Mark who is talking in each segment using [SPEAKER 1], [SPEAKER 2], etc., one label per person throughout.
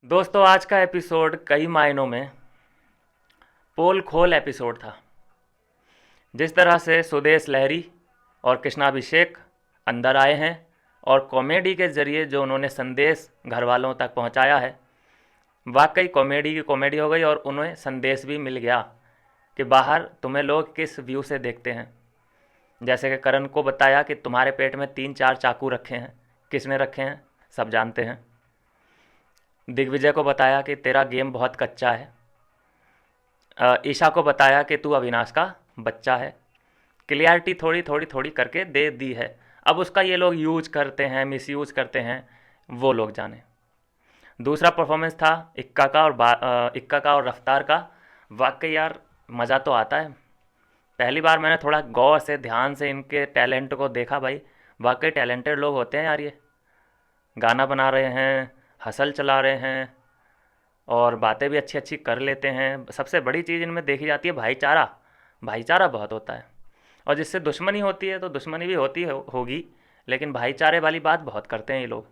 [SPEAKER 1] दोस्तों, आज का एपिसोड कई मायनों में पोल खोल एपिसोड था। जिस तरह से सुदेश लहरी और कृष्णाभिषेक अंदर आए हैं और कॉमेडी के ज़रिए जो उन्होंने संदेश घर वालों तक पहुंचाया है, वाकई कॉमेडी की कॉमेडी हो गई और उन्हें संदेश भी मिल गया कि बाहर तुम्हें लोग किस व्यू से देखते हैं। जैसे कि करण को बताया कि तुम्हारे पेट में 3-4 चाकू रखे हैं, किसने रखे हैं सब जानते हैं। दिग्विजय को बताया कि तेरा गेम बहुत कच्चा है। ईशा को बताया कि तू अविनाश का बच्चा है। क्लियरिटी थोड़ी थोड़ी थोड़ी करके दे दी है। अब उसका ये लोग यूज करते हैं, मिसयूज करते हैं, वो लोग जाने। दूसरा परफॉर्मेंस था इक्का का और रफ्तार का। वाकई यार मज़ा तो आता है। पहली बार मैंने थोड़ा गौर से ध्यान से इनके टैलेंट को देखा भाई। वाकई टैलेंटेड लोग होते हैं यार। ये गाना बना रहे हैं, हसल चला रहे हैं और बातें भी अच्छी अच्छी कर लेते हैं। सबसे बड़ी चीज़ इनमें देखी जाती है भाईचारा। भाईचारा बहुत होता है। और जिससे दुश्मनी होती है तो दुश्मनी भी होगी, लेकिन भाईचारे वाली बात बहुत करते हैं ये लोग।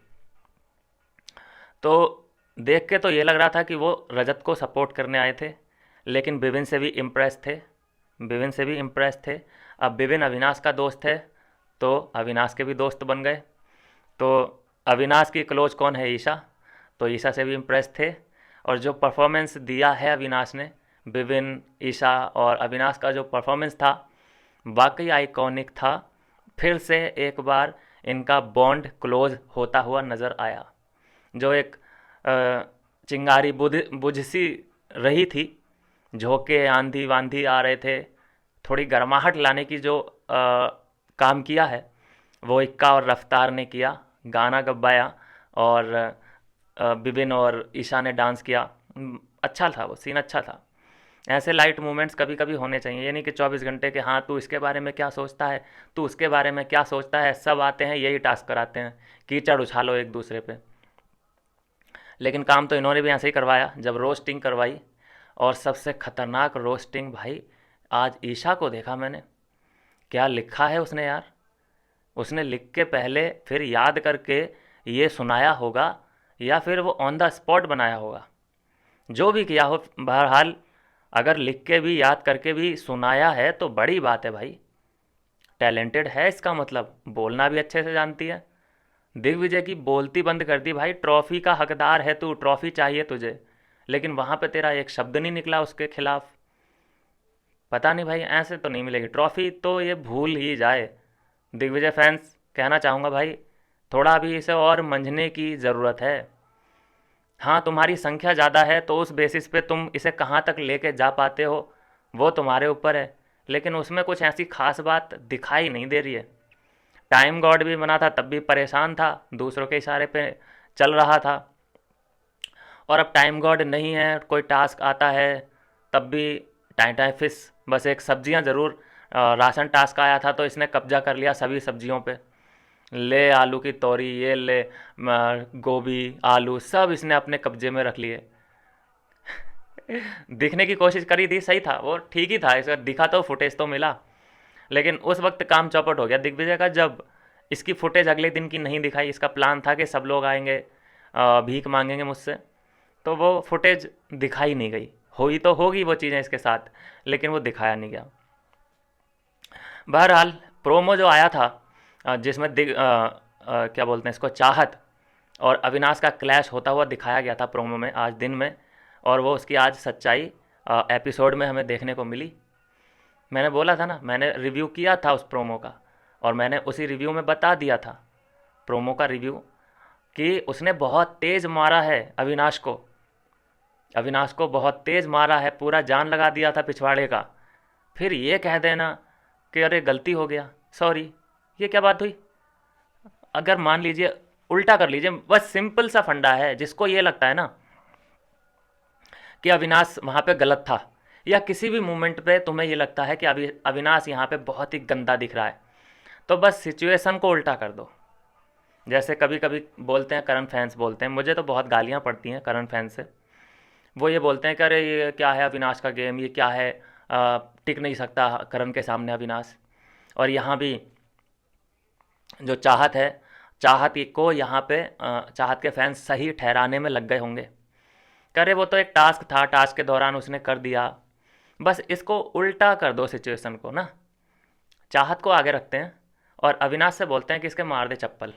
[SPEAKER 1] तो देख के तो ये लग रहा था कि वो रजत को सपोर्ट करने आए थे, लेकिन विपिन से भी इम्प्रेस थे। विपिन से भी इम्प्रेस थे। अब विपिन अविनाश का दोस्त है तो अविनाश के भी दोस्त बन गए। तो अविनाश की क्लोज कौन है? ईशा। तो ईशा से भी इम्प्रेस थे। और जो परफॉर्मेंस दिया है अविनाश ने, विपिन, ईशा और अविनाश का जो परफॉर्मेंस था वाकई आइकॉनिक था। फिर से एक बार इनका बॉन्ड क्लोज होता हुआ नज़र आया। जो एक चिंगारी बुझ सी रही थी, झोंके आंधी वांधी आ रहे थे, थोड़ी गर्माहट लाने की जो काम किया है वो इक्का और रफ्तार ने किया। गाना गवाया और विपिन और ईशा ने डांस किया। अच्छा था, वो सीन अच्छा था। ऐसे लाइट मूवमेंट्स कभी कभी होने चाहिए। ये नहीं कि 24 घंटे के हाँ तू इसके बारे में क्या सोचता है, तू उसके बारे में क्या सोचता है, सब आते हैं यही टास्क कराते हैं, कीचड़ उछालो एक दूसरे पे। लेकिन काम तो इन्होंने भी ऐसे ही करवाया जब रोस्टिंग करवाई। और सबसे खतरनाक रोस्टिंग भाई, आज ईशा को देखा मैंने, क्या लिखा है उसने यार। उसने लिख के पहले फिर याद करके ये सुनाया होगा या फिर वो ऑन द स्पॉट बनाया होगा। जो भी किया हो, बहरहाल अगर लिख के भी याद करके भी सुनाया है तो बड़ी बात है भाई। टैलेंटेड है, इसका मतलब बोलना भी अच्छे से जानती है। दिग्विजय की बोलती बंद कर दी भाई। ट्रॉफी का हकदार है तू, ट्रॉफी चाहिए तुझे, लेकिन वहाँ पे तेरा एक शब्द नहीं निकला उसके खिलाफ। पता नहीं भाई, ऐसे तो नहीं मिलेगी ट्रॉफी, तो ये भूल ही जाए। दिग्विजय फैंस कहना चाहूँगा भाई, थोड़ा भी इसे और मंझने की ज़रूरत है। हाँ, तुम्हारी संख्या ज़्यादा है तो उस बेसिस पे तुम इसे कहाँ तक लेके जा पाते हो वो तुम्हारे ऊपर है, लेकिन उसमें कुछ ऐसी खास बात दिखाई नहीं दे रही है। टाइम गॉड भी बना था तब भी परेशान था, दूसरों के इशारे पे चल रहा था। और अब टाइम गॉड नहीं है, कोई टास्क आता है तब भी टाइम टाइम फिश, बस एक सब्जियां ज़रूर। राशन टास्क आया था तो इसने कब्जा कर लिया सभी सब्जियों पे। ले आलू की तौरी, ये ले गोभी, आलू सब इसने अपने कब्जे में रख लिए। दिखने की कोशिश करी थी, सही था वो, ठीक ही था, इसका दिखा तो फुटेज तो मिला। लेकिन उस वक्त काम चौपट हो गया दिग्विजय का जब इसकी फुटेज अगले दिन की नहीं दिखाई। इसका प्लान था कि सब लोग आएंगे, भीख मांगेंगे मुझसे, तो वो फुटेज दिखाई नहीं गई। हुई तो होगी वो चीज़ें इसके साथ, लेकिन वो दिखाया नहीं गया। बहरहाल प्रोमो जो आया था, जिसमें क्या बोलते हैं इसको, चाहत और अविनाश का क्लैश होता हुआ दिखाया गया था प्रोमो में आज दिन में, और वो उसकी आज सच्चाई एपिसोड में हमें देखने को मिली। मैंने बोला था ना, मैंने रिव्यू किया था उस प्रोमो का, और मैंने उसी रिव्यू में बता दिया था, प्रोमो का रिव्यू, कि उसने बहुत तेज़ मारा है अविनाश को। अविनाश को बहुत तेज़ मारा है, पूरा जान लगा दिया था पिछवाड़े का। फिर ये कह देना कि अरे गलती हो गया, सॉरी, ये क्या बात हुई? अगर मान लीजिए उल्टा कर लीजिए, बस सिंपल सा फंडा है। जिसको ये लगता है ना कि अविनाश वहाँ पे गलत था, या किसी भी मोमेंट पे तुम्हें ये लगता है कि अविनाश यहाँ पे बहुत ही गंदा दिख रहा है, तो बस सिचुएशन को उल्टा कर दो। जैसे कभी कभी बोलते हैं करण फैंस, बोलते हैं, मुझे तो बहुत गालियाँ पड़ती हैं करण फैंस से। वो ये बोलते हैं कि अरे ये क्या है अविनाश का गेम, ये क्या है, टिक नहीं सकता करण के सामने अविनाश। और यहाँ भी जो चाहत है, चाहत को यहाँ पे चाहत के फैंस सही ठहराने में लग गए होंगे करे वो तो एक टास्क था, टास्क के दौरान उसने कर दिया। बस इसको उल्टा कर दो सिचुएशन को ना, चाहत को आगे रखते हैं और अविनाश से बोलते हैं कि इसके मार दे चप्पल,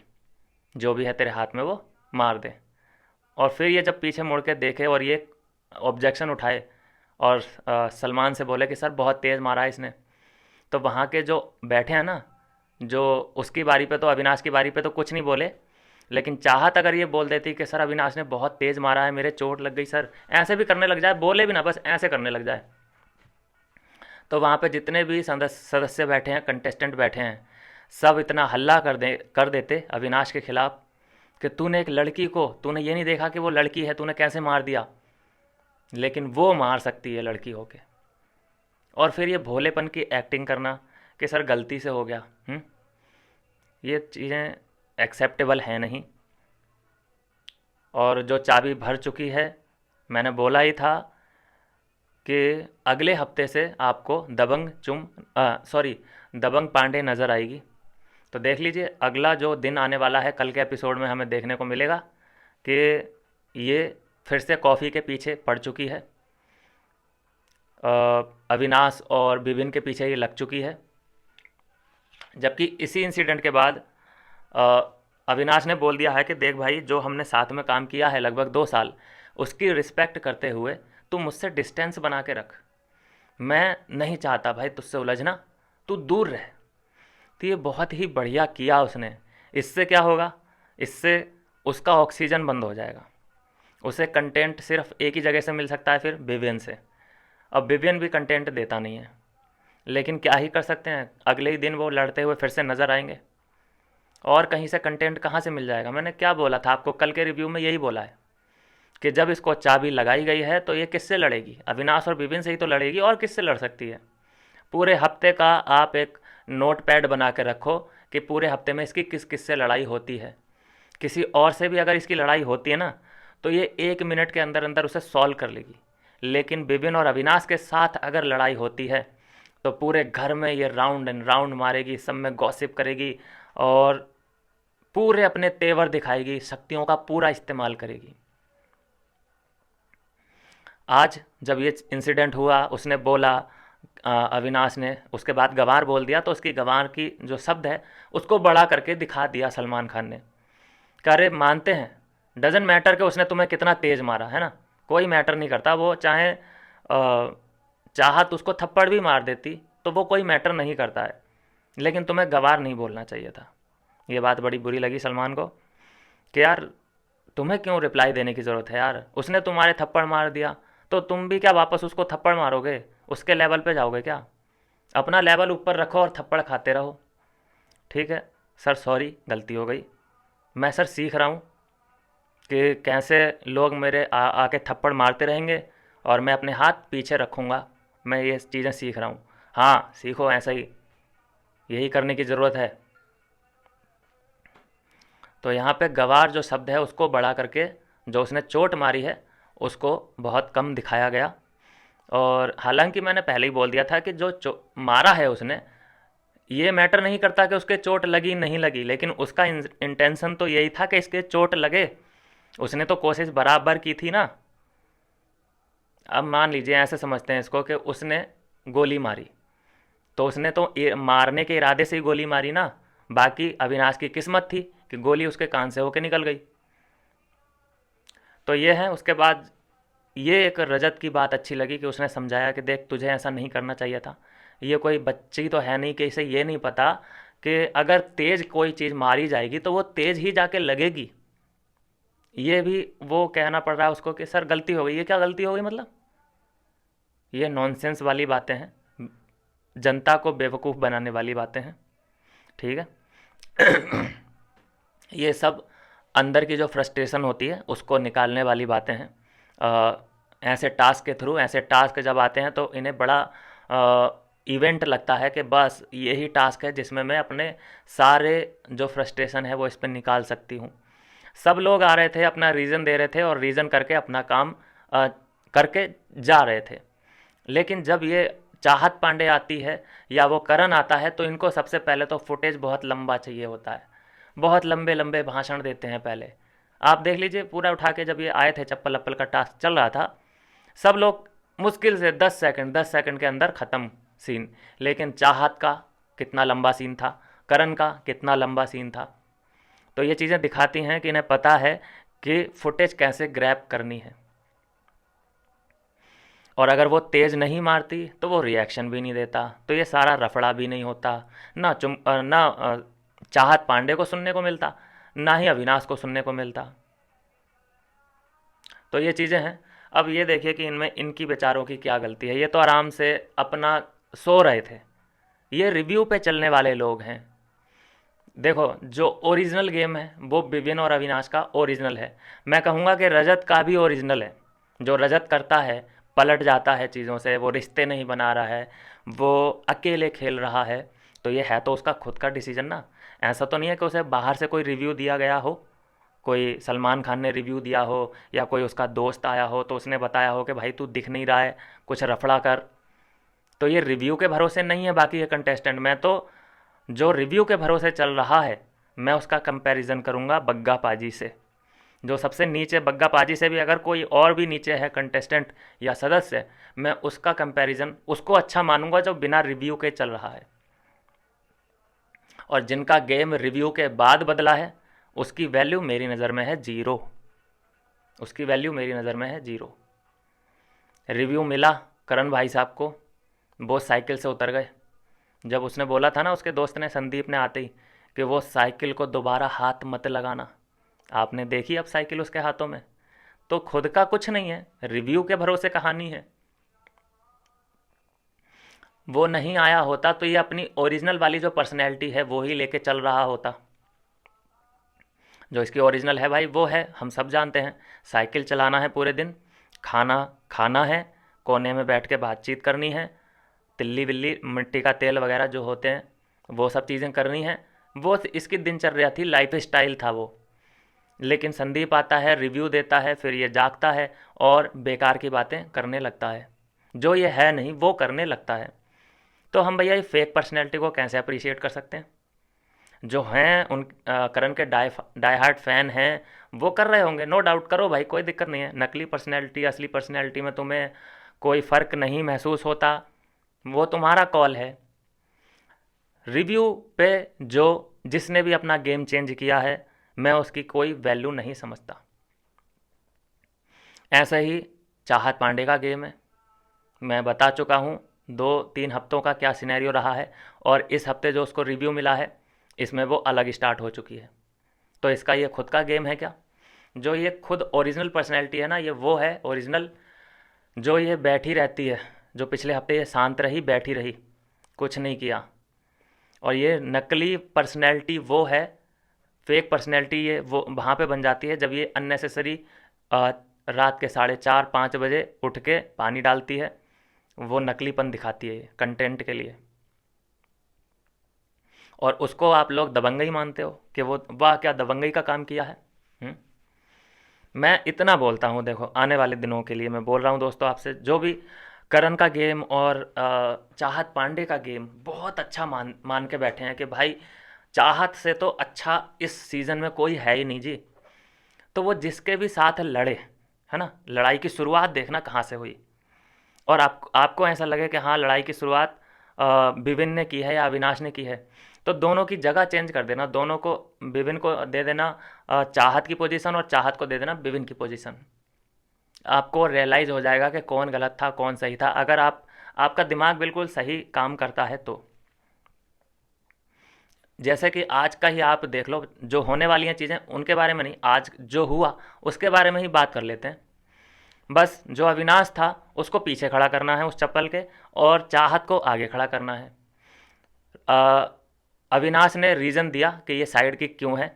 [SPEAKER 1] जो भी है तेरे हाथ में वो मार दे। और फिर ये जब पीछे मुड़ के देखे और ये ऑब्जेक्शन उठाए और सलमान से बोले कि सर बहुत तेज़ मारा है इसने, तो वहाँ के जो बैठे हैं ना, जो उसकी बारी पे, तो अविनाश की बारी पे तो कुछ नहीं बोले, लेकिन चाहत अगर ये बोल देती कि सर अविनाश ने बहुत तेज़ मारा है, मेरे चोट लग गई सर, ऐसे भी करने लग जाए, बोले भी ना, बस ऐसे करने लग जाए, तो वहाँ पे जितने भी सदस्य बैठे हैं, कंटेस्टेंट बैठे हैं, सब इतना हल्ला कर देते अविनाश के खिलाफ कि तूने एक लड़की को, तूने ये नहीं देखा कि वो लड़की है, तूने कैसे मार दिया, लेकिन वो मार सकती है लड़की होके। और फिर ये भोलेपन की एक्टिंग करना कि सर गलती से हो गया। ये चीज़ें एक्सेप्टेबल हैं नहीं। और जो चाबी भर चुकी है, मैंने बोला ही था कि अगले हफ्ते से आपको दबंग पांडे नज़र आएगी। तो देख लीजिए अगला जो दिन आने वाला है, कल के एपिसोड में हमें देखने को मिलेगा कि ये फिर से कॉफ़ी के पीछे पड़ चुकी है, अविनाश और विपिन के पीछे ये लग चुकी है। जबकि इसी इंसिडेंट के बाद अविनाश ने बोल दिया है कि देख भाई, जो हमने साथ में काम किया है लगभग 2 साल, उसकी रिस्पेक्ट करते हुए तू मुझसे डिस्टेंस बना के रख, मैं नहीं चाहता भाई तुझसे उलझना, तू दूर रह। तो ये बहुत ही बढ़िया किया उसने। इससे क्या होगा, इससे उसका ऑक्सीजन बंद हो जाएगा, उसे कंटेंट सिर्फ एक ही जगह से मिल सकता है, फिर विवियन से। अब विवियन भी कंटेंट देता नहीं है, लेकिन क्या ही कर सकते हैं, अगले ही दिन वो लड़ते हुए फिर से नज़र आएंगे, और कहीं से कंटेंट कहाँ से मिल जाएगा। मैंने क्या बोला था आपको, कल के रिव्यू में यही बोला है कि जब इसको चाबी लगाई गई है तो ये किससे लड़ेगी, अविनाश और विपिन से ही तो लड़ेगी, और किससे लड़ सकती है। पूरे हफ्ते का आप एक नोट पैड बना के रखो कि पूरे हफ्ते में इसकी किस किस से लड़ाई होती है। किसी और से भी अगर इसकी लड़ाई होती है ना, तो ये 1 मिनट के अंदर अंदर उसे सॉल्व कर लेगी। लेकिन विपिन और अविनाश के साथ अगर लड़ाई होती है तो पूरे घर में ये राउंड एंड राउंड मारेगी, सब में गॉसिप करेगी और पूरे अपने तेवर दिखाएगी, शक्तियों का पूरा इस्तेमाल करेगी। आज जब ये इंसिडेंट हुआ, उसने बोला अविनाश ने, उसके बाद गंवार बोल दिया, तो उसकी गंवार की जो शब्द है उसको बड़ा करके दिखा दिया सलमान खान ने। कह रहे मानते हैं, डजेंट मैटर कि उसने तुम्हें कितना तेज़ मारा है ना, कोई मैटर नहीं करता, वो चाहे चाहत उसको थप्पड़ भी मार देती तो वो कोई मैटर नहीं करता है, लेकिन तुम्हें गंवार नहीं बोलना चाहिए था। ये बात बड़ी बुरी लगी सलमान को कि यार तुम्हें क्यों रिप्लाई देने की ज़रूरत है यार, उसने तुम्हारे थप्पड़ मार दिया तो तुम भी क्या वापस उसको थप्पड़ मारोगे, उसके लेवल पे जाओगे क्या। अपना लेवल ऊपर रखो और थप्पड़ खाते रहो। ठीक है सर, सॉरी, गलती हो गई। मैं सर सीख रहा हूँ कि कैसे लोग मेरे आके थप्पड़ मारते रहेंगे और मैं अपने हाथ पीछे रखूँगा, मैं ये चीज़ें सीख रहा हूँ। हाँ सीखो, ऐसा ही, यही करने की ज़रूरत है। तो यहाँ पे गवार जो शब्द है उसको बढ़ा करके जो उसने चोट मारी है उसको बहुत कम दिखाया गया। और हालांकि मैंने पहले ही बोल दिया था कि जो मारा है उसने, ये मैटर नहीं करता कि उसके चोट लगी नहीं लगी, लेकिन उसका इंटेंशन तो यही था कि इसके चोट लगे। उसने तो कोशिश बराबर की थी ना। अब मान लीजिए, ऐसे समझते हैं इसको कि उसने गोली मारी, तो उसने तो मारने के इरादे से ही गोली मारी ना, बाकी अविनाश की किस्मत थी कि गोली उसके कान से होके निकल गई। तो ये है। उसके बाद ये एक रजत की बात अच्छी लगी कि उसने समझाया कि देख तुझे ऐसा नहीं करना चाहिए था, ये कोई बच्ची तो है नहीं कि इसे ये नहीं पता कि अगर तेज़ कोई चीज़ मारी जाएगी तो वो तेज़ ही जाके लगेगी। ये भी वो कहना पड़ रहा है उसको कि सर गलती हो गई। ये क्या गलती हो गई मतलब, ये नॉनसेंस वाली बातें हैं, जनता को बेवकूफ़ बनाने वाली बातें हैं। ठीक है। ये सब अंदर की जो फ्रस्ट्रेशन होती है उसको निकालने वाली बातें हैं। ऐसे टास्क के थ्रू, ऐसे टास्क जब आते हैं तो इन्हें बड़ा इवेंट लगता है कि बस यही टास्क है जिसमें मैं अपने सारे जो फ्रस्ट्रेशन है वो इस पर निकाल सकती हूँ। सब लोग आ रहे थे, अपना रीज़न दे रहे थे और रीज़न करके अपना काम करके जा रहे थे। लेकिन जब ये चाहत पांडे आती है या वो करण आता है तो इनको सबसे पहले तो फुटेज बहुत लंबा चाहिए होता है, बहुत लंबे लंबे भाषण देते हैं पहले। आप देख लीजिए पूरा उठा के, जब ये आए थे चप्पल अप्पल का टास्क चल रहा था, सब लोग मुश्किल से 10 सेकंड के अंदर ख़त्म सीन। लेकिन चाहत का कितना लंबा सीन था, करण का कितना लंबा सीन था। तो ये चीज़ें दिखाती हैं कि इन्हें पता है कि फुटेज कैसे ग्रैब करनी है। और अगर वो तेज़ नहीं मारती तो वो रिएक्शन भी नहीं देता, तो ये सारा रफड़ा भी नहीं होता। ना चाहत पांडे को सुनने को मिलता, ना ही अविनाश को सुनने को मिलता। तो ये चीज़ें हैं। अब ये देखिए कि इनमें इनकी बेचारों की क्या गलती है। ये तो आराम से अपना सो रहे थे, ये रिव्यू पे चलने वाले लोग हैं। देखो, जो ओरिजिनल गेम है वो विविन और अविनाश का ओरिजिनल है। मैं कहूँगा कि रजत का भी ओरिजिनल है। जो रजत करता है, पलट जाता है चीज़ों से, वो रिश्ते नहीं बना रहा है, वो अकेले खेल रहा है, तो ये है तो उसका खुद का डिसीजन ना। ऐसा तो नहीं है कि उसे बाहर से कोई रिव्यू दिया गया हो, कोई सलमान खान ने रिव्यू दिया हो, या कोई उसका दोस्त आया हो तो उसने बताया हो कि भाई तू दिख नहीं रहा है, कुछ रफड़ा कर। तो ये रिव्यू के भरोसे नहीं है बाकी ये कंटेस्टेंट। मैं तो जो रिव्यू के भरोसे चल रहा है, मैं उसका कंपैरिजन करूँगा बग्गा पाजी से। जो सबसे नीचे, बग्गा पाजी से भी अगर कोई और भी नीचे है कंटेस्टेंट या सदस्य, मैं उसका कंपैरिजन उसको अच्छा मानूंगा जो बिना रिव्यू के चल रहा है। और जिनका गेम रिव्यू के बाद बदला है, उसकी वैल्यू मेरी नज़र में है ज़ीरो। उसकी वैल्यू मेरी नज़र में है ज़ीरो। रिव्यू मिला करण भाई साहब को, वो साइकिल से उतर गए। जब उसने बोला था ना, उसके दोस्त ने, संदीप ने आते ही, कि वो साइकिल को दोबारा हाथ मत लगाना, आपने देखी अब साइकिल उसके हाथों में। तो खुद का कुछ नहीं है, रिव्यू के भरोसे कहानी है। वो नहीं आया होता तो ये अपनी ओरिजिनल वाली जो पर्सनैलिटी है वो ही लेके चल रहा होता। जो इसकी ओरिजिनल है भाई वो है, हम सब जानते हैं, साइकिल चलाना है पूरे दिन, खाना खाना है, कोने में बैठ के बातचीत करनी है, तिल्ली बिल्ली मिट्टी का तेल वगैरह जो होते हैं वो सब चीज़ें करनी है। वो इसकी दिनचर्या थी, लाइफ स्टाइल था वो। लेकिन संदीप आता है, रिव्यू देता है, फिर ये जागता है और बेकार की बातें करने लगता है, जो ये है नहीं वो करने लगता है। तो हम भैया ये फेक पर्सनैलिटी को कैसे अप्रिशिएट कर सकते हैं? जो हैं उन करण के डाई हार्ट फैन हैं, वो कर रहे होंगे, नो डाउट, करो भाई, कोई दिक्कत नहीं है। नकली पर्सनैलिटी असली पर्सनैलिटी में तुम्हें कोई फ़र्क नहीं महसूस होता, वो तुम्हारा कॉल है। रिव्यू पे जो जिसने भी अपना गेम चेंज किया है, मैं उसकी कोई वैल्यू नहीं समझता। ऐसे ही चाहत पांडे का गेम है, मैं बता चुका हूँ 2-3 हफ्तों का क्या सिनेरियो रहा है, और इस हफ्ते जो उसको रिव्यू मिला है इसमें वो अलग स्टार्ट हो चुकी है। तो इसका ये खुद का गेम है क्या? जो ये खुद ओरिजिनल पर्सनैलिटी है ना, ये वो है ओरिजिनल, जो ये बैठी रहती है, जो पिछले हफ्ते ये शांत रही, बैठी रही, कुछ नहीं किया। और ये नकली पर्सनैलिटी वो है, फेक पर्सनैलिटी ये वो वहाँ पे बन जाती है जब ये अननेसेसरी रात के 4:30-5 बजे उठ के पानी डालती है, वो नकलीपन दिखाती है ये कंटेंट के लिए। और उसको आप लोग दबंगई मानते हो कि वो वाह क्या दबंगई का काम किया है। हुँ? मैं इतना बोलता हूँ, देखो आने वाले दिनों के लिए मैं बोल रहा हूँ दोस्तों आपसे, जो भी करण का गेम और चाहत पांडे का गेम बहुत अच्छा मान मान के बैठे हैं कि भाई चाहत से तो अच्छा इस सीज़न में कोई है ही नहीं जी, तो वो जिसके भी साथ लड़े, है ना, लड़ाई की शुरुआत देखना कहाँ से हुई। और आपको ऐसा लगे कि हाँ लड़ाई की शुरुआत विपिन ने की है या अविनाश ने की है, तो दोनों की जगह चेंज कर देना, दोनों को, विपिन को दे देना चाहत की पोजीशन और चाहत को दे देना विपिन की पोजीशन। आपको रियलाइज़ हो जाएगा कि कौन गलत था कौन सही था, अगर आपका दिमाग बिल्कुल सही काम करता है तो। जैसे कि आज का ही आप देख लो, जो होने वाली हैं चीज़ें उनके बारे में नहीं, आज जो हुआ उसके बारे में ही बात कर लेते हैं। बस जो अविनाश था उसको पीछे खड़ा करना है उस चप्पल के, और चाहत को आगे खड़ा करना है। अविनाश ने रीज़न दिया कि ये साइड किक क्यों है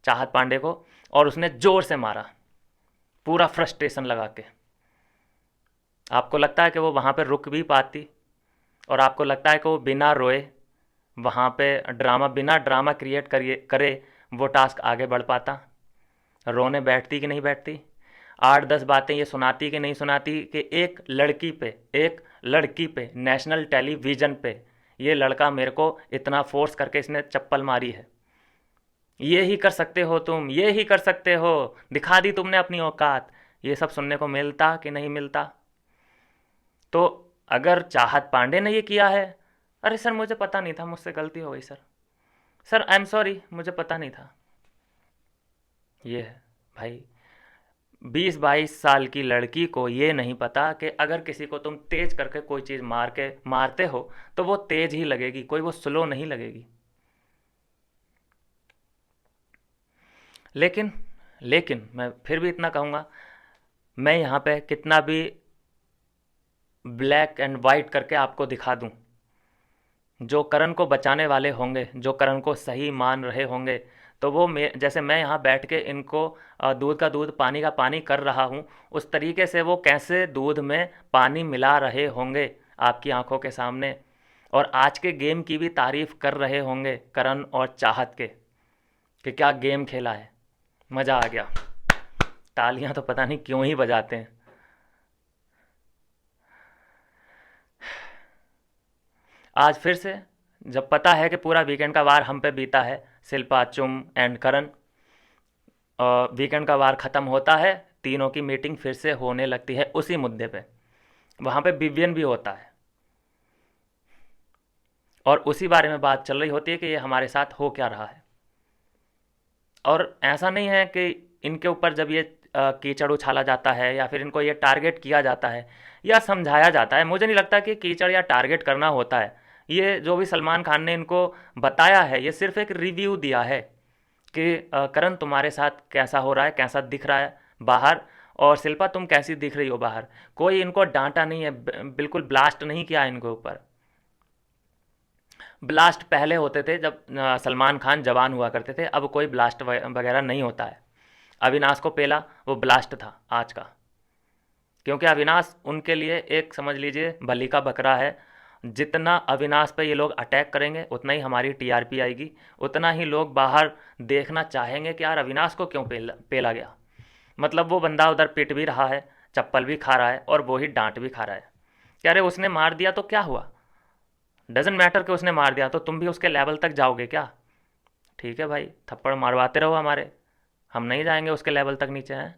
[SPEAKER 1] चाहत पांडे को, और उसने ज़ोर से मारा पूरा फ्रस्ट्रेशन लगा के। आपको लगता है कि वो वहाँ पे रुक भी पाती, और आपको लगता है कि वो बिना रोए वहाँ पे बिना ड्रामा क्रिएट करे वो टास्क आगे बढ़ पाता? रोने बैठती कि नहीं बैठती? 8-10 बातें ये सुनाती कि नहीं सुनाती कि एक लड़की पे नेशनल टेलीविज़न पे ये लड़का मेरे को इतना फोर्स करके इसने चप्पल मारी है। ये ही कर सकते हो तुम, ये ही कर सकते हो, दिखा दी तुमने अपनी औकात, ये सब सुनने को मिलता कि नहीं मिलता? तो अगर चाहत पांडे ने ये किया है, अरे सर मुझे पता नहीं था, मुझसे गलती हो गई sir, sir I am sorry, मुझे पता नहीं था। ये है भाई, 20-22 साल की लड़की को ये नहीं पता कि अगर किसी को तुम तेज करके कोई चीज़ मारते हो तो वो तेज ही लगेगी, कोई वो स्लो नहीं लगेगी। लेकिन लेकिन मैं फिर भी इतना कहूँगा, मैं यहाँ पे कितना भी ब्लैक एंड वाइट करके आपको दिखा दूँ, जो करण को बचाने वाले होंगे, जो करण को सही मान रहे होंगे, तो वो जैसे मैं यहाँ बैठ के इनको दूध का दूध पानी का पानी कर रहा हूँ, उस तरीके से वो कैसे दूध में पानी मिला रहे होंगे आपकी आंखों के सामने, और आज के गेम की भी तारीफ कर रहे होंगे करण और चाहत के, कि क्या गेम खेला है, मज़ा आ गया। तालियां तो पता नहीं क्यों ही बजाते हैं। आज फिर से, जब पता है कि पूरा वीकेंड का वार हम पे बीता है, शिल्पा, चुम एंड करण, वीकेंड का वार ख़त्म होता है, तीनों की मीटिंग फिर से होने लगती है उसी मुद्दे पे। वहाँ पे विवियन भी होता है और उसी बारे में बात चल रही होती है कि ये हमारे साथ हो क्या रहा है। और ऐसा नहीं है कि इनके ऊपर जब ये कीचड़ उछाला जाता है या फिर इनको ये टारगेट किया जाता है या समझाया जाता है, मुझे नहीं लगता कि कीचड़ या टारगेट करना होता है। ये जो भी सलमान खान ने इनको बताया है, ये सिर्फ एक रिव्यू दिया है कि करण तुम्हारे साथ कैसा हो रहा है, कैसा दिख रहा है बाहर, और शिल्पा तुम कैसी दिख रही हो बाहर। कोई इनको डांटा नहीं है, बिल्कुल ब्लास्ट नहीं किया इनके ऊपर। ब्लास्ट पहले होते थे जब सलमान खान जवान हुआ करते थे, अब कोई ब्लास्ट वगैरह नहीं होता है। अविनाश को पेला वो ब्लास्ट था आज का, क्योंकि अविनाश उनके लिए एक समझ लीजिए बलि का बकरा है। जितना अविनाश पे ये लोग अटैक करेंगे उतना ही हमारी टीआरपी आएगी, उतना ही लोग बाहर देखना चाहेंगे कि यार अविनाश को क्यों पेला गया। मतलब वो बंदा उधर पिट भी रहा है, चप्पल भी खा रहा है और वो ही डांट भी खा रहा है कि अरे उसने मार दिया तो क्या हुआ, डजेंट मैटर कि उसने मार दिया, तो तुम भी उसके लेवल तक जाओगे क्या? ठीक है भाई, थप्पड़ मारवाते रहो हमारे, हम नहीं जाएंगे उसके लेवल तक नीचे हैं।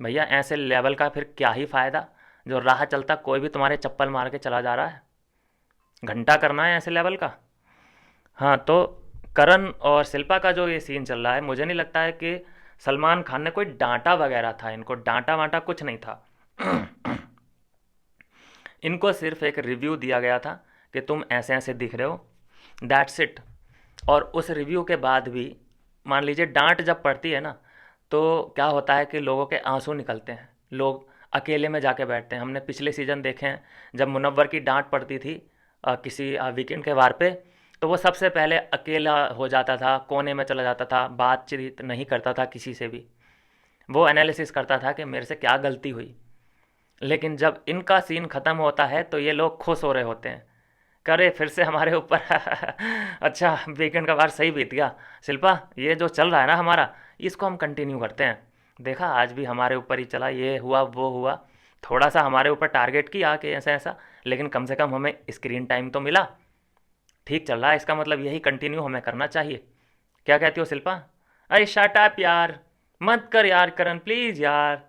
[SPEAKER 1] भैया ऐसे लेवल का फिर क्या ही फ़ायदा, जो राह चलता कोई भी तुम्हारे चप्पल मार के चला जा रहा है, घंटा करना है ऐसे लेवल का। हाँ, तो करण और शिल्पा का जो ये सीन चल रहा है, मुझे नहीं लगता है कि सलमान खान ने कोई डांटा वगैरह था, इनको डांटा वांटा कुछ नहीं था। इनको सिर्फ एक रिव्यू दिया गया था कि तुम ऐसे ऐसे दिख रहे हो, दैट्स इट। और उस रिव्यू के बाद भी मान लीजिए डांट जब पड़ती है ना, तो क्या होता है कि लोगों के आंसू निकलते हैं, लोग अकेले में जाके बैठते हैं। हमने पिछले सीज़न देखे हैं, जब मुनव्वर की डांट पड़ती थी किसी वीकेंड के वार पे, तो वो सबसे पहले अकेला हो जाता था, कोने में चला जाता था, बातचीत नहीं करता था किसी से भी, वो एनालिसिस करता था कि मेरे से क्या गलती हुई। लेकिन जब इनका सीन ख़त्म होता है तो ये लोग खुश हो रहे होते हैं, करे फिर से हमारे ऊपर अच्छा वीकेंड का वार सही बीत गया, शिल्पा ये जो चल रहा है ना हमारा, इसको हम कंटिन्यू करते हैं। देखा आज भी हमारे ऊपर ही चला, ये हुआ वो हुआ, थोड़ा सा हमारे ऊपर टारगेट किया कि ऐसा ऐसा, लेकिन कम से कम हमें स्क्रीन टाइम तो मिला, ठीक चल रहा है, इसका मतलब यही कंटिन्यू हमें करना चाहिए। क्या कहती हो शिल्पा? अरे शट अप यार, मत कर यार करण प्लीज़ यार,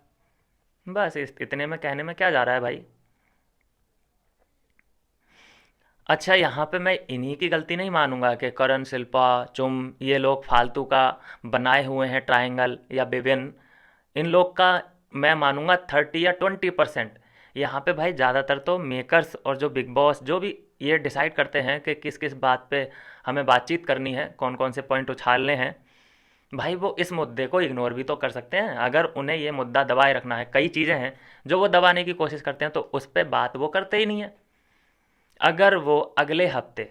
[SPEAKER 1] बस इतने में कहने में क्या जा रहा है भाई। अच्छा, यहाँ पे मैं इन्हीं की गलती नहीं मानूंगा कि करण, शिल्पा, चुम, ये लोग फालतू का बनाए हुए हैं ट्रायंगल या बिबिन, इन लोग का मैं मानूंगा 30 या 20%। यहाँ पे भाई ज़्यादातर तो मेकर्स और जो बिग बॉस जो भी ये डिसाइड करते हैं कि किस किस बात पे हमें बातचीत करनी है, कौन कौन से पॉइंट उछालने हैं, भाई वो इस मुद्दे को इग्नोर भी तो कर सकते हैं। अगर उन्हें ये मुद्दा दबाए रखना है, कई चीज़ें हैं जो वो दबाने की कोशिश करते हैं, तो उस पर बात वो करते ही नहीं है। अगर वो अगले हफ्ते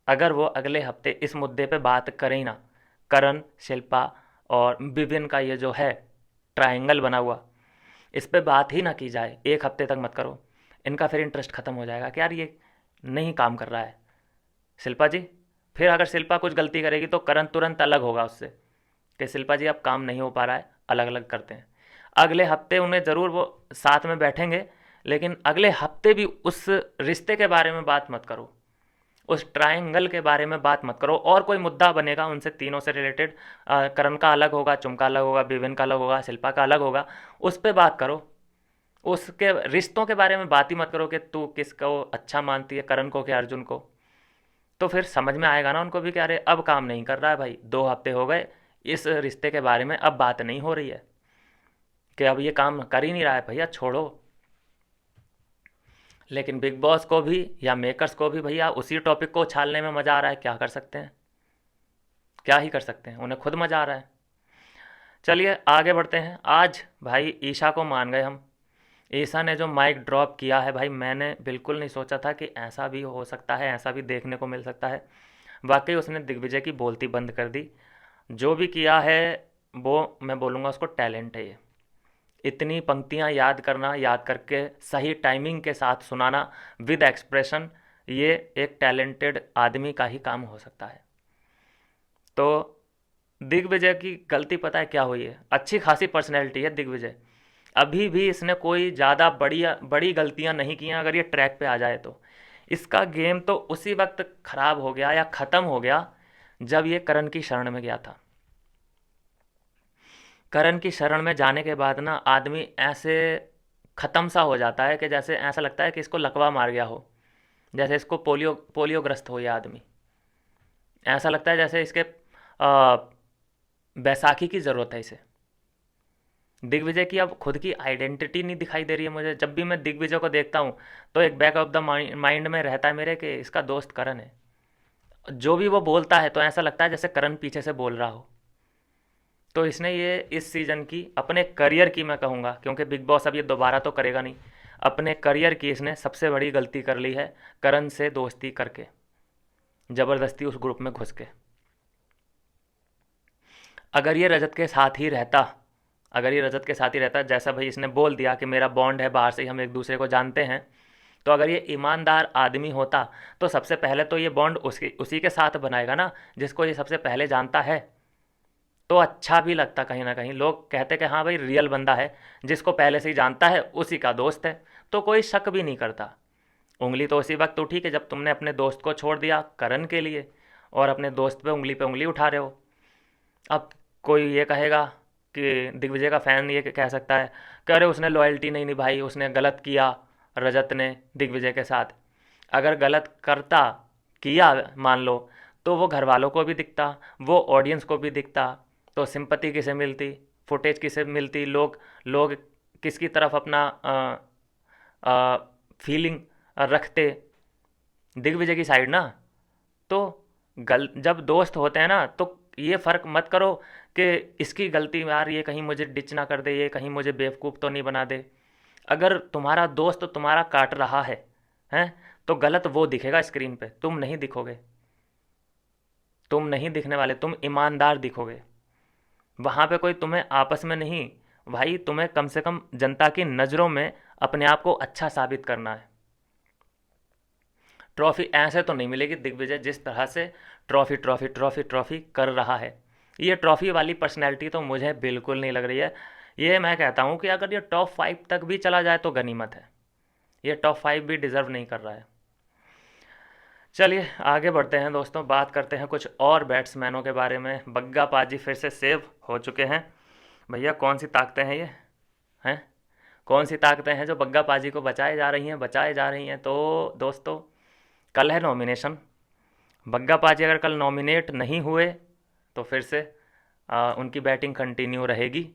[SPEAKER 1] अगर वो अगले हफ्ते इस मुद्दे पे बात करें ही ना, करण, शिल्पा और विभिन्न का ये जो है ट्रायंगल बना हुआ, इस पे बात ही ना की जाए, एक हफ्ते तक मत करो, इनका फिर इंटरेस्ट ख़त्म हो जाएगा कि यार ये नहीं काम कर रहा है शिल्पा जी। फिर अगर शिल्पा कुछ गलती करेगी तो करण तुरंत अलग होगा उससे कि शिल्पा जी अब काम नहीं हो पा रहा है, अलग अलग करते हैं। अगले हफ्ते उन्हें ज़रूर वो साथ में बैठेंगे, लेकिन अगले हफ्ते भी उस रिश्ते के बारे में बात मत करो, उस ट्रायंगल के बारे में बात मत करो। और कोई मुद्दा बनेगा उनसे तीनों से रिलेटेड, करण का अलग होगा, चुम का अलग होगा, विभिन्न का अलग होगा, शिल्पा का अलग होगा, उस पर बात करो। उसके रिश्तों के बारे में बात ही मत करो कि तू किसको अच्छा मानती है, करण को कि अर्जुन को। तो फिर समझ में आएगा ना उनको भी कि अरे अब काम नहीं कर रहा है भाई, 2 हफ्ते हो गए, इस रिश्ते के बारे में अब बात नहीं हो रही है, कि अब ये काम कर ही नहीं रहा है, भैया छोड़ो। लेकिन बिग बॉस को भी या मेकर्स को भी भैया उसी टॉपिक को उछालने में मज़ा आ रहा है, क्या कर सकते हैं, क्या ही कर सकते हैं, उन्हें खुद मज़ा आ रहा है। चलिए आगे बढ़ते हैं। आज भाई ईशा को मान गए हम। ईशा ने जो माइक ड्रॉप किया है भाई, मैंने बिल्कुल नहीं सोचा था कि ऐसा भी हो सकता है, ऐसा भी देखने को मिल सकता है। वाकई उसने दिग्विजय की बोलती बंद कर दी। जो भी किया है वो मैं बोलूँगा उसको टैलेंट है ये। इतनी पंक्तियाँ याद करना, याद करके सही टाइमिंग के साथ सुनाना विद एक्सप्रेशन, ये एक टैलेंटेड आदमी का ही काम हो सकता है। तो दिग्विजय की गलती पता है क्या हुई है? अच्छी खासी पर्सनैलिटी है दिग्विजय, अभी भी इसने कोई ज़्यादा बड़ी बड़ी गलतियां नहीं की हैं। अगर ये ट्रैक पे आ जाए तो इसका गेम तो उसी वक्त खराब हो गया या ख़त्म हो गया जब ये करण की शरण में गया था। करण की शरण में जाने के बाद ना आदमी ऐसे ख़त्म सा हो जाता है कि जैसे ऐसा लगता है कि इसको लकवा मार गया हो, जैसे इसको पोलियोग्रस्त हो। ये आदमी ऐसा लगता है जैसे इसके बैसाखी की ज़रूरत है इसे। दिग्विजय की अब खुद की आइडेंटिटी नहीं दिखाई दे रही है मुझे। जब भी मैं दिग्विजय को देखता हूँ तो एक बैक ऑफ द माइंड में रहता है मेरे कि इसका दोस्त करण है। जो भी वो बोलता है तो ऐसा लगता है जैसे करण पीछे से बोल रहा हो। तो इसने ये इस सीज़न की अपने करियर की, मैं कहूँगा, क्योंकि बिग बॉस अब ये दोबारा तो करेगा नहीं, अपने करियर की इसने सबसे बड़ी गलती कर ली है, करण से दोस्ती करके, ज़बरदस्ती उस ग्रुप में घुस के। अगर ये रजत के साथ ही रहता, अगर ये रजत के साथ ही रहता, जैसा भाई इसने बोल दिया कि मेरा बॉन्ड है, बाहर से ही हम एक दूसरे को जानते हैं, तो अगर ये ईमानदार आदमी होता तो सबसे पहले तो ये बॉन्ड उसी के साथ बनाएगा ना जिसको ये सबसे पहले जानता है। तो अच्छा भी लगता, कहीं ना कहीं लोग कहते कि हाँ भाई रियल बंदा है, जिसको पहले से ही जानता है उसी का दोस्त है, तो कोई शक भी नहीं करता। उंगली तो उसी वक्त उठी कि जब तुमने अपने दोस्त को छोड़ दिया करण के लिए, और अपने दोस्त पे उंगली उठा रहे हो। अब कोई ये कहेगा कि दिग्विजय का फ़ैन ये कह सकता है कि अरे उसने लॉयल्टी नहीं निभाई, उसने गलत किया रजत ने दिग्विजय के साथ। अगर गलत करता, किया मान लो, तो वो घर वालों को भी दिखता, वो ऑडियंस को भी दिखता, तो सिंपति किसे मिलती, फुटेज किसे मिलती, लोग लोग किसकी तरफ अपना फीलिंग रखते, दिग्विजय की साइड ना। तो जब दोस्त होते हैं ना तो ये फ़र्क मत करो कि इसकी गलती यार ये कहीं मुझे डिच ना कर दे, ये कहीं मुझे बेवकूफ़ तो नहीं बना दे। अगर तुम्हारा दोस्त तुम्हारा काट रहा है हैं, तो गलत वो दिखेगा स्क्रीन पे, तुम नहीं दिखोगे, तुम नहीं दिखने वाले, तुम ईमानदार दिखोगे। वहाँ पे कोई तुम्हें आपस में नहीं, भाई तुम्हें कम से कम जनता की नज़रों में अपने आप को अच्छा साबित करना है। ट्रॉफी ऐसे तो नहीं मिलेगी दिग्विजय जिस तरह से ट्रॉफी ट्रॉफी ट्रॉफी ट्रॉफी कर रहा है। ये ट्रॉफी वाली पर्सनैलिटी तो मुझे बिल्कुल नहीं लग रही है। ये मैं कहता हूँ कि अगर ये टॉप 5 तक भी चला जाए तो गनीमत है, ये टॉप 5 भी डिज़र्व नहीं कर रहा है। चलिए आगे बढ़ते हैं दोस्तों, बात करते हैं कुछ और बैट्समैनों के बारे में। बग्गा पाजी फिर से सेव हो चुके हैं। भैया कौन सी ताकतें हैं ये, हैं कौन सी ताकतें हैं जो बग्गा पाजी को बचाए जा रही हैं, बचाए जा रही हैं। तो दोस्तों कल है नॉमिनेशन, बग्गा पाजी अगर कल नॉमिनेट नहीं हुए तो फिर से उनकी बैटिंग कंटिन्यू रहेगी।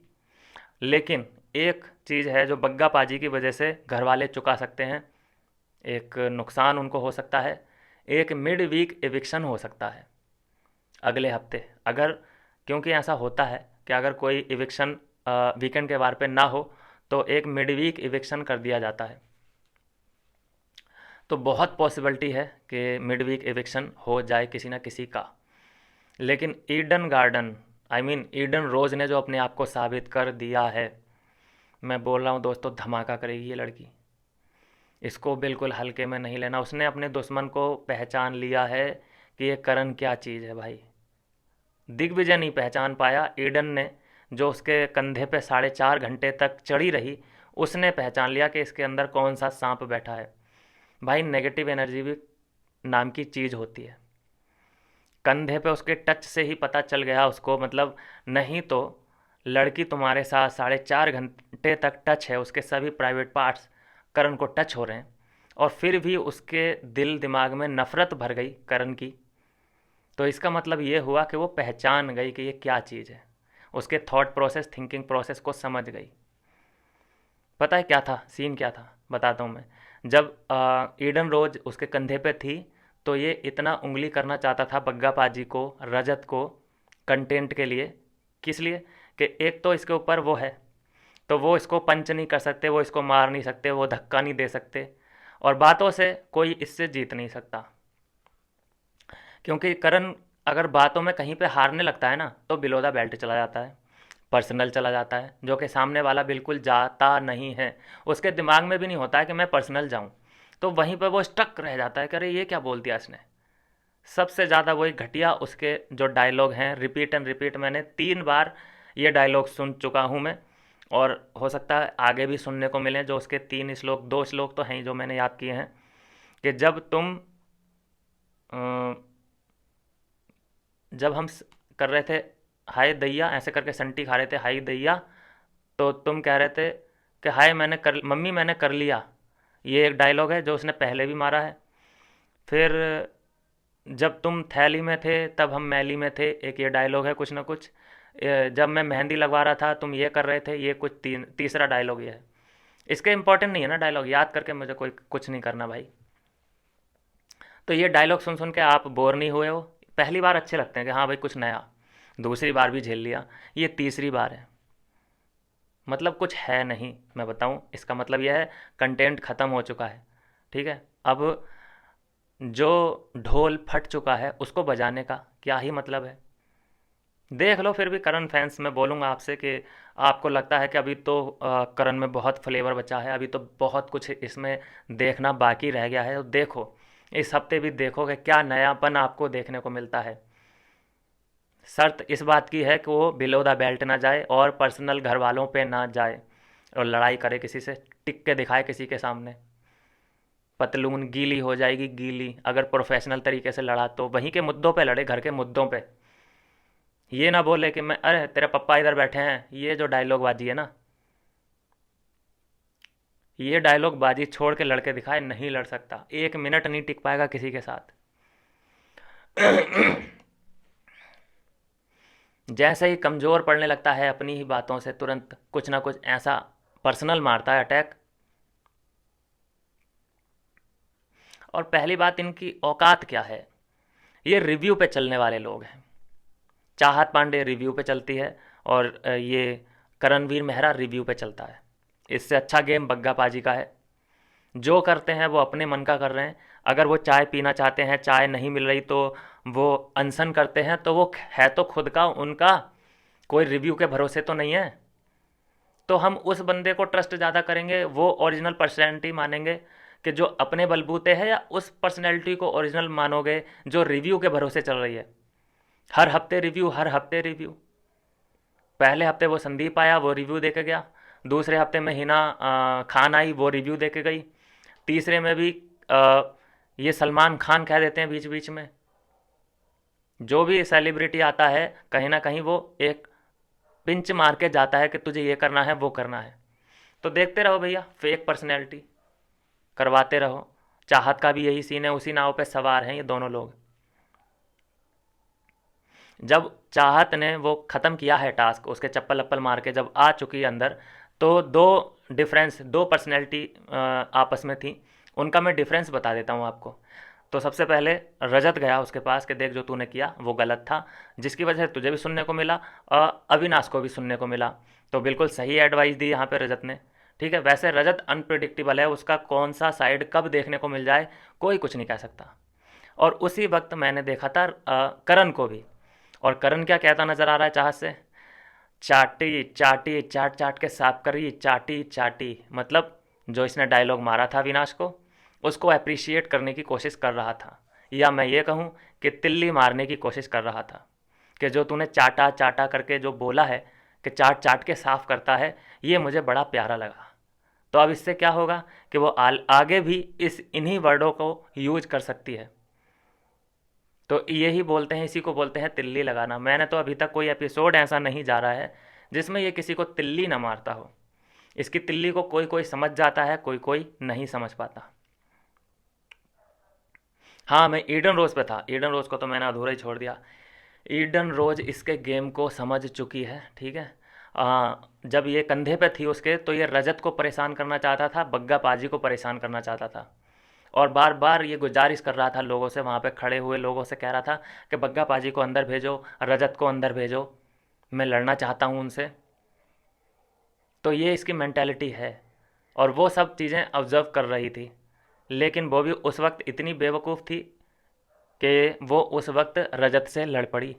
[SPEAKER 1] लेकिन एक चीज़ है जो बग्गा पाजी की वजह से घर वाले चुका सकते हैं, एक नुकसान उनको हो सकता है, एक मिड वीक एविक्शन हो सकता है अगले हफ्ते। अगर, क्योंकि ऐसा होता है कि अगर कोई एविक्शन वीकेंड के वार पे ना हो तो एक मिड वीक एविक्शन कर दिया जाता है। तो बहुत पॉसिबिलिटी है कि मिड वीक एविक्शन हो जाए किसी ना किसी का। लेकिन Eden garden, I mean Eden Rose ने जो अपने आप को साबित कर दिया है, मैं बोल रहा हूँ दोस्तों धमाका करेगी ये लड़की। इसको बिल्कुल हल्के में नहीं लेना। उसने अपने दुश्मन को पहचान लिया है कि ये करण क्या चीज़ है भाई। दिग्विजय नहीं पहचान पाया, ईडन ने जो उसके कंधे पे 4.5 घंटे तक चढ़ी रही, उसने पहचान लिया कि इसके अंदर कौन सा सांप बैठा है। भाई नेगेटिव एनर्जी भी नाम की चीज़ होती है। कंधे पे उसके टच से ही पता चल गया उसको, मतलब नहीं तो लड़की तुम्हारे साथ 4.5 घंटे तक टच है, उसके सभी प्राइवेट पार्ट्स करण को टच हो रहे हैं, और फिर भी उसके दिल दिमाग में नफ़रत भर गई करण की। तो इसका मतलब ये हुआ कि वो पहचान गई कि ये क्या चीज़ है, उसके थॉट प्रोसेस, थिंकिंग प्रोसेस को समझ गई। पता है क्या था सीन, क्या था बताता हूँ मैं। जब ईडन रोज उसके कंधे पे थी, तो ये इतना उंगली करना चाहता था बग्गा पाजी को, रजत को, कंटेंट के लिए। किस लिए? कि एक तो इसके ऊपर वो है, तो वो इसको पंच नहीं कर सकते, वो इसको मार नहीं सकते, वो धक्का नहीं दे सकते, और बातों से कोई इससे जीत नहीं सकता। क्योंकि करण अगर बातों में कहीं पे हारने लगता है ना, तो बिलो द बेल्ट चला जाता है, पर्सनल चला जाता है, जो कि सामने वाला बिल्कुल जाता नहीं है। उसके दिमाग में भी नहीं होता है कि मैं पर्सनल जाऊं, तो वहीं पर वो स्टक रह जाता है कि अरे ये क्या बोल दिया इसने। सबसे ज़्यादा वही घटिया उसके जो डायलॉग हैं, रिपीट एंड रिपीट, मैंने 3 बार ये डायलॉग सुन चुका हूँ मैं, और हो सकता है आगे भी सुनने को मिले। जो उसके 3 श्लोक, 2 श्लोक तो हैं ही जो मैंने याद किए हैं, कि जब हम कर रहे थे हाय दैया, ऐसे करके संटी खा रहे थे हाय दैया, तो तुम कह रहे थे कि हाय मैंने कर, मम्मी मैंने कर लिया। ये एक डायलॉग है जो उसने पहले भी मारा है। फिर जब तुम थैली में थे तब हम मैली में थे, एक ये डायलॉग है कुछ ना कुछ। जब मैं मेहंदी लगवा रहा था तुम ये कर रहे थे, ये कुछ तीसरा डायलॉग ये है। इसके इंपॉर्टेंट नहीं है ना डायलॉग, याद करके मुझे कोई कुछ नहीं करना भाई। तो ये डायलॉग सुन सुन के आप बोर नहीं हुए हो? पहली बार अच्छे लगते हैं कि हाँ भाई कुछ नया, दूसरी बार भी झेल लिया, ये तीसरी बार है, मतलब कुछ है नहीं। मैं बताऊं इसका मतलब यह है, कंटेंट ख़त्म हो चुका है। ठीक है, अब जो ढोल फट चुका है उसको बजाने का क्या ही मतलब है। देख लो फिर भी करण फैंस, मैं बोलूँगा आपसे कि आपको लगता है कि अभी तो करण में बहुत फ्लेवर बचा है, अभी तो बहुत कुछ इसमें देखना बाकी रह गया है, तो देखो इस हफ्ते भी देखो कि क्या नयापन आपको देखने को मिलता है। शर्त इस बात की है कि वो बिलो द बेल्ट ना जाए, और पर्सनल घर वालों पे ना जाए, और लड़ाई करे किसी से, टिक के दिखाए किसी के सामने। पतलून गीली हो जाएगी, गीली अगर प्रोफेशनल तरीके से लड़ा तो वहीं के मुद्दों पे लड़े, घर के मुद्दों पे। ये ना बोले कि मैं, अरे तेरे पप्पा इधर बैठे हैं, ये जो डायलॉग बाजी है ना, ये डायलॉग बाजी छोड़ के लड़के दिखाए, नहीं लड़ सकता, 1 मिनट नहीं टिक पाएगा किसी के साथ। जैसे ही कमज़ोर पड़ने लगता है अपनी ही बातों से, तुरंत कुछ ना कुछ ऐसा पर्सनल मारता है अटैक। और पहली बात, इनकी औकात क्या है, ये रिव्यू पे चलने वाले लोग हैं। चाहत पांडे रिव्यू पे चलती है, और ये करणवीर मेहरा रिव्यू पे चलता है। इससे अच्छा गेम बग्गा पाजी का है। जो करते हैं वो अपने मन का कर रहे हैं। अगर वो चाय पीना चाहते हैं, चाय नहीं मिल रही, तो वो अनशन करते हैं, तो वो है तो खुद का उनका, कोई रिव्यू के भरोसे तो नहीं है। तो हम उस बंदे को ट्रस्ट ज़्यादा करेंगे, वो ओरिजिनल पर्सनैलिटी मानेंगे कि जो अपने बलबूते है, या उस पर्सनैलिटी को ओरिजिनल मानोगे जो रिव्यू के भरोसे चल रही है? हर हफ्ते रिव्यू, हर हफ्ते रिव्यू। पहले हफ्ते वो संदीप आया, वो रिव्यू दे के गया। दूसरे हफ्ते में हिना खान आई, वो रिव्यू दे के गई। तीसरे में भी आ, ये सलमान खान कह देते हैं बीच बीच में। जो भी सेलिब्रिटी आता है कहीं ना कहीं वो एक पिंच मार के जाता है कि तुझे ये करना है, वो करना है। तो देखते रहो भैया, फेक पर्सनैलिटी करवाते रहो। चाहत का भी यही सीन है, उसी नाव पे सवार हैं ये दोनों लोग। जब चाहत ने वो ख़त्म किया है टास्क, उसके चप्पल अप्पल मार के जब आ चुकी है अंदर, तो दो पर्सनैलिटी आपस में थी। उनका मैं डिफरेंस बता देता हूँ आपको। तो सबसे पहले रजत गया उसके पास कि देख जो तूने किया वो गलत था, जिसकी वजह से तुझे भी सुनने को मिला, अविनाश को भी सुनने को मिला। तो बिल्कुल सही एडवाइस दी यहाँ पे रजत ने। ठीक है, वैसे रजत अनप्रिडिक्टेबल है, उसका कौन सा साइड कब देखने को मिल जाए कोई कुछ नहीं कह सकता। और उसी वक्त मैंने देखा था करण को भी। और करण क्या कहता नजर आ रहा है चाहत से? चाटी चाटी, चाट चाट के साफ करी, चाटी चाटी, मतलब जो इसने डायलॉग मारा था विनाश को, उसको अप्रिशिएट करने की कोशिश कर रहा था, या मैं ये कहूँ कि तिल्ली मारने की कोशिश कर रहा था, कि जो तूने चाटा चाटा करके जो बोला है कि चाट चाट के साफ करता है, ये मुझे बड़ा प्यारा लगा। तो अब इससे क्या होगा कि वो आगे भी इन्हीं वर्डों को यूज कर सकती है। तो यही बोलते हैं, इसी को बोलते हैं तिल्ली लगाना। मैंने तो अभी तक कोई एपिसोड ऐसा नहीं जा रहा है जिसमें ये किसी को तिल्ली ना मारता हो। इसकी तिल्ली को कोई कोई समझ जाता है, कोई कोई नहीं समझ पाता। हाँ, मैं ईडन रोज पे था। ईडन रोज को तो मैंने अधूरा ही छोड़ दिया। ईडन रोज इसके गेम को समझ चुकी है, ठीक है। जब ये कंधे पे थी उसके, तो ये रजत को परेशान करना चाहता था, बग्गा पाजी को परेशान करना चाहता था। और बार बार ये गुजारिश कर रहा था लोगों से, वहाँ पे खड़े हुए लोगों से कह रहा था कि बग्गा पाजी को अंदर भेजो, रजत को अंदर भेजो, मैं लड़ना चाहता हूँ उनसे। तो ये इसकी मैंटेलिटी है, और वो सब चीज़ें ऑब्ज़र्व कर रही थी। लेकिन वो भी उस वक्त इतनी बेवकूफ़ थी कि वो उस वक्त रजत से लड़ पड़ी।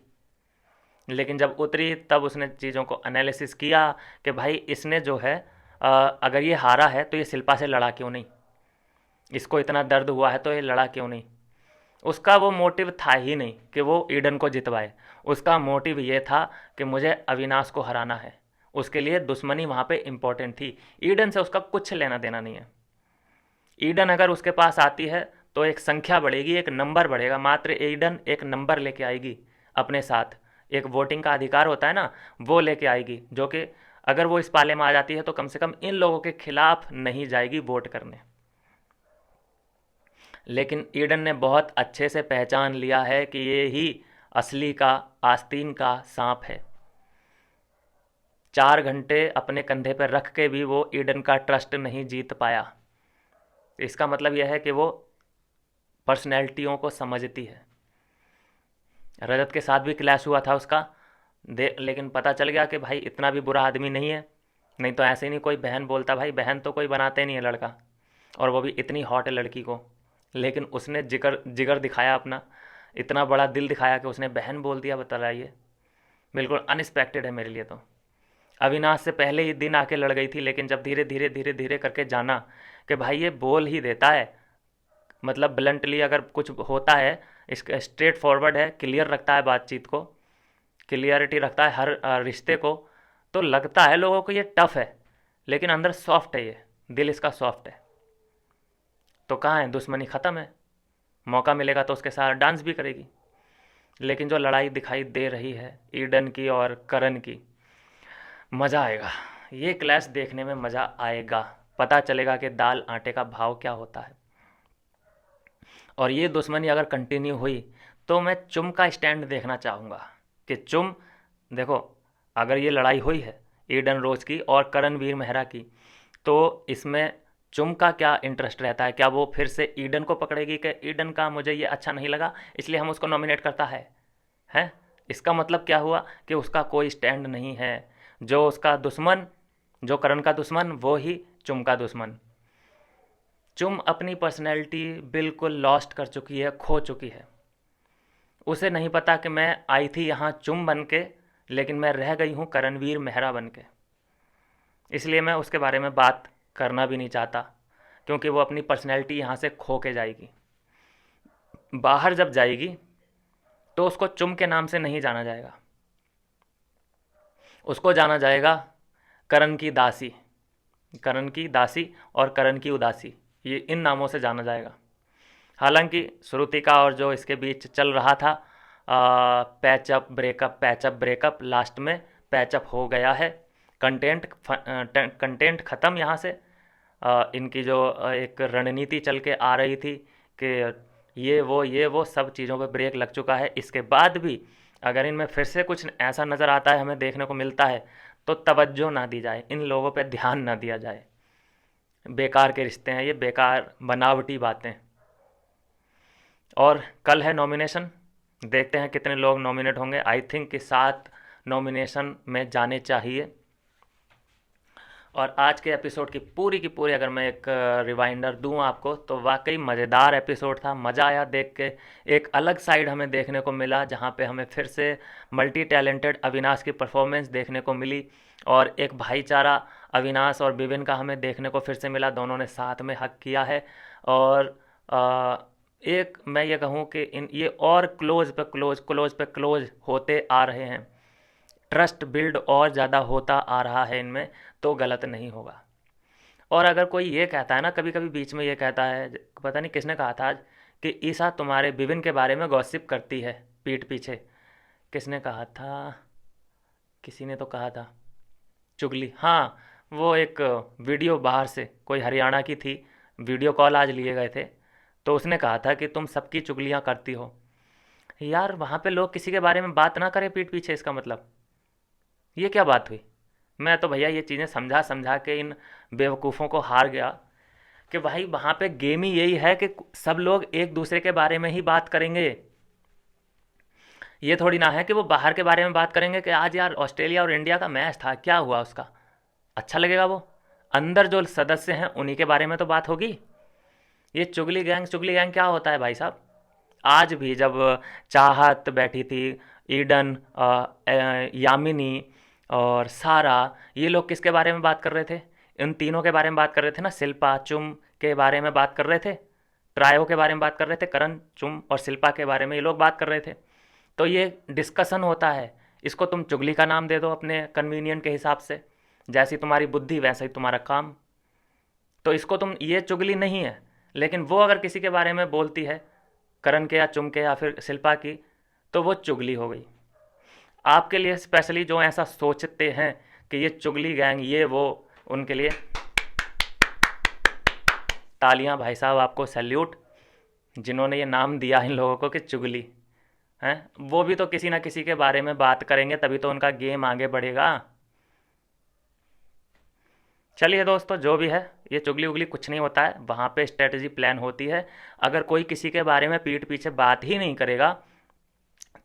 [SPEAKER 1] लेकिन जब उतरी तब उसने चीज़ों को एनालिसिस किया कि भाई इसने जो है, अगर ये हारा है तो ये शिल्पा से लड़ा क्यों नहीं, इसको इतना दर्द हुआ है तो ये लड़ा क्यों नहीं। उसका वो मोटिव था ही नहीं कि वो ईडन को जितवाए। उसका मोटिव ये था कि मुझे अविनाश को हराना है। उसके लिए दुश्मनी वहाँ पे इम्पोर्टेंट थी। ईडन से उसका कुछ लेना देना नहीं है। ईडन अगर उसके पास आती है तो एक संख्या बढ़ेगी, एक नंबर बढ़ेगा। मात्र ईडन एक नंबर लेके आएगी अपने साथ, एक वोटिंग का अधिकार होता है ना, वो लेके आएगी, जो कि अगर वो इस पाले में आ जाती है तो कम से कम इन लोगों के खिलाफ नहीं जाएगी वोट करने। लेकिन ईडन ने बहुत अच्छे से पहचान लिया है कि ये ही असली का आस्तीन का सांप है। 4 घंटे अपने कंधे पर रख के भी वो ईडन का ट्रस्ट नहीं जीत पाया। इसका मतलब यह है कि वो पर्सनैलिटियों को समझती है। रजत के साथ भी क्लैश हुआ था उसका, लेकिन पता चल गया कि भाई इतना भी बुरा आदमी नहीं है। नहीं तो ऐसे ही नहीं कोई बहन बोलता, भाई बहन तो कोई बनाते नहीं है लड़का, और वो भी इतनी हॉट लड़की को। लेकिन उसने जिगर जिगर दिखाया अपना, इतना बड़ा दिल दिखाया कि उसने बहन बोल दिया। बताइए, बिल्कुल अनएक्सपेक्टेड है मेरे लिए तो। अविनाश से पहले ही दिन आके लड़ गई थी, लेकिन जब धीरे धीरे धीरे धीरे करके जाना कि भाई ये बोल ही देता है, मतलब ब्लंटली अगर कुछ होता है, इसका स्ट्रेट फॉरवर्ड है, क्लियर रखता है बातचीत को, क्लियरिटी रखता है हर रिश्ते को, तो लगता है लोगों को ये टफ है, लेकिन अंदर सॉफ्ट है, ये दिल इसका सॉफ्ट है। तो कहाँ है, दुश्मनी ख़त्म है। मौका मिलेगा तो उसके साथ डांस भी करेगी। लेकिन जो लड़ाई दिखाई दे रही है ईडन की और करण की, मज़ा आएगा। ये क्लैश देखने में मज़ा आएगा। पता चलेगा कि दाल आटे का भाव क्या होता है। और ये दुश्मनी अगर कंटिन्यू हुई तो मैं चुम का स्टैंड देखना चाहूँगा कि चुम, देखो अगर ये लड़ाई हुई है ईडन रोज की और करणवीर मेहरा की, तो इसमें चुम का क्या इंटरेस्ट रहता है। क्या वो फिर से ईडन को पकड़ेगी कि ईडन का मुझे ये अच्छा नहीं लगा इसलिए हम उसको नॉमिनेट करता है हैं। इसका मतलब क्या हुआ कि उसका कोई स्टैंड नहीं है। जो उसका दुश्मन, जो करण का दुश्मन, वो ही चुम का दुश्मन। चुम अपनी पर्सनैलिटी बिल्कुल लॉस्ट कर चुकी है, खो चुकी है। उसे नहीं पता कि मैं आई थी यहाँ चुम बन के, लेकिन मैं रह गई हूँ करणवीर मेहरा बन के। इसलिए मैं उसके बारे में बात करना भी नहीं चाहता, क्योंकि वो अपनी पर्सनैलिटी यहाँ से खो के जाएगी। बाहर जब जाएगी तो उसको चुम के नाम से नहीं जाना जाएगा, उसको जाना जाएगा करण की दासी। करण की दासी और करण की उदासी, ये इन नामों से जाना जाएगा। हालांकि श्रुतिका और जो इसके बीच चल रहा था patch up breakup, patch up breakup, last में पैचअप हो गया है। कंटेंट ख़त्म यहाँ से। इनकी जो एक रणनीति चल के आ रही थी कि ये वो सब चीज़ों पे ब्रेक लग चुका है। इसके बाद भी अगर इनमें फिर से कुछ ऐसा नज़र आता है, हमें देखने को मिलता है, तो तवज्जो ना दी जाए, इन लोगों पे ध्यान ना दिया जाए। बेकार के रिश्ते हैं ये, बेकार बनावटी बातें। और कल है नॉमिनेशन, देखते हैं कितने लोग नॉमिनेट होंगे। आई थिंक कि 7 नॉमिनेशन में जाने चाहिए। और आज के एपिसोड की पूरी अगर मैं एक रिवाइंडर दूं आपको, तो वाकई मज़ेदार एपिसोड था। मज़ा आया देख के। एक अलग साइड हमें देखने को मिला, जहां पे हमें फिर से मल्टी टैलेंटेड अविनाश की परफॉर्मेंस देखने को मिली, और एक भाईचारा अविनाश और विविन का हमें देखने को फिर से मिला। दोनों ने साथ में हक किया है। और एक मैं ये कहूँ कि इन ये और क्लोज पे क्लोज होते आ रहे हैं। ट्रस्ट बिल्ड और ज़्यादा होता आ रहा है इनमें, तो गलत नहीं होगा। और अगर कोई ये कहता है ना, कभी कभी बीच में ये कहता है, पता नहीं किसने कहा था आज, कि ईसा तुम्हारे विविन के बारे में गॉसिप करती है पीठ पीछे। किसने कहा था? किसी ने तो कहा था, चुगली, हाँ। वो एक वीडियो बाहर से कोई हरियाणा की थी, वीडियो कॉल आज लिए गए थे, तो उसने कहा था कि तुम सबकी चुगलियाँ करती हो। यार वहाँ पे लोग किसी के बारे में बात ना करें पीठ पीछे, इसका मतलब ये क्या बात हुई? मैं तो भैया ये चीज़ें समझा समझा के इन बेवकूफ़ों को हार गया कि भाई वहाँ पे गेम ही यही है कि सब लोग एक दूसरे के बारे में ही बात करेंगे। ये थोड़ी ना है कि वो बाहर के बारे में बात करेंगे कि आज यार ऑस्ट्रेलिया और इंडिया का मैच था, क्या हुआ उसका, अच्छा लगेगा वो? अंदर जो सदस्य हैं उन्हीं के बारे में तो बात होगी। ये चुगली गैंग क्या होता है भाई साहब? आज भी जब चाहत बैठी थी, ईडन, यामिनी और सारा, ये लोग किसके बारे में बात कर रहे थे? इन तीनों के बारे में बात कर रहे थे ना, शिल्पा चुम के बारे में बात कर रहे थे, ट्रायो के बारे में बात कर रहे थे, करण चुम और शिल्पा के बारे में ये लोग बात कर रहे थे। तो ये डिस्कशन होता है, इसको तुम चुगली का नाम दे दो अपने कन्वीनियंट के हिसाब से, जैसी तुम्हारी बुद्धि वैसा ही तुम्हारा काम। तो इसको तुम, ये चुगली नहीं है। लेकिन वो अगर किसी के बारे में बोलती है, करण के या चुम के या फिर शिल्पा की, तो वो चुगली हो गई। आपके लिए स्पेशली जो ऐसा सोचते हैं कि ये चुगली गैंग ये वो, उनके लिए तालियां भाई साहब, आपको सैल्यूट, जिन्होंने ये नाम दिया इन लोगों को कि चुगली हैं। वो भी तो किसी ना किसी के बारे में बात करेंगे तभी तो उनका गेम आगे बढ़ेगा। चलिए दोस्तों, जो भी है, ये चुगली उगली कुछ नहीं होता है, वहाँ पे स्ट्रेटजी प्लान होती है। अगर कोई किसी के बारे में पीठ पीछे बात ही नहीं करेगा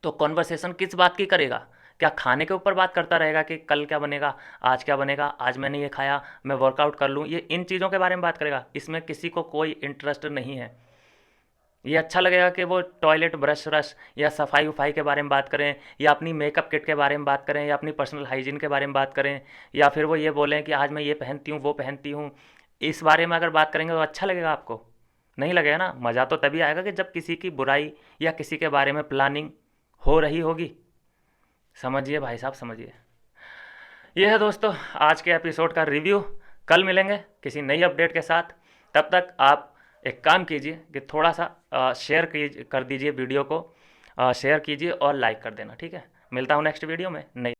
[SPEAKER 1] तो कॉन्वर्सेशन किस बात की करेगा? क्या खाने के ऊपर बात करता रहेगा कि कल क्या बनेगा, आज मैंने ये खाया, मैं वर्कआउट कर लूँ, ये इन चीज़ों के बारे में बात करेगा? इसमें किसी को कोई इंटरेस्ट नहीं है। ये अच्छा लगेगा कि वो टॉयलेट ब्रश रश या सफाई वफाई के बारे में बात करें, या अपनी मेकअप किट के बारे में बात करें, या अपनी पर्सनल हाइजीन के बारे में बात करें, या फिर वो ये बोलें कि आज मैं ये पहनती हूँ वो पहनती हूँ। इस बारे में अगर बात करेंगे तो अच्छा लगेगा आपको? नहीं लगेगा ना। मज़ा तो तभी आएगा कि जब किसी की बुराई या किसी के बारे में प्लानिंग हो रही होगी। समझिए भाई साहब, समझिए। ये है दोस्तों आज के एपिसोड का रिव्यू। कल मिलेंगे किसी नई अपडेट के साथ। तब तक आप एक काम कीजिए कि थोड़ा सा शेयर कर दीजिए वीडियो को, शेयर कीजिए और लाइक कर देना, ठीक है? मिलता हूँ नेक्स्ट वीडियो में नई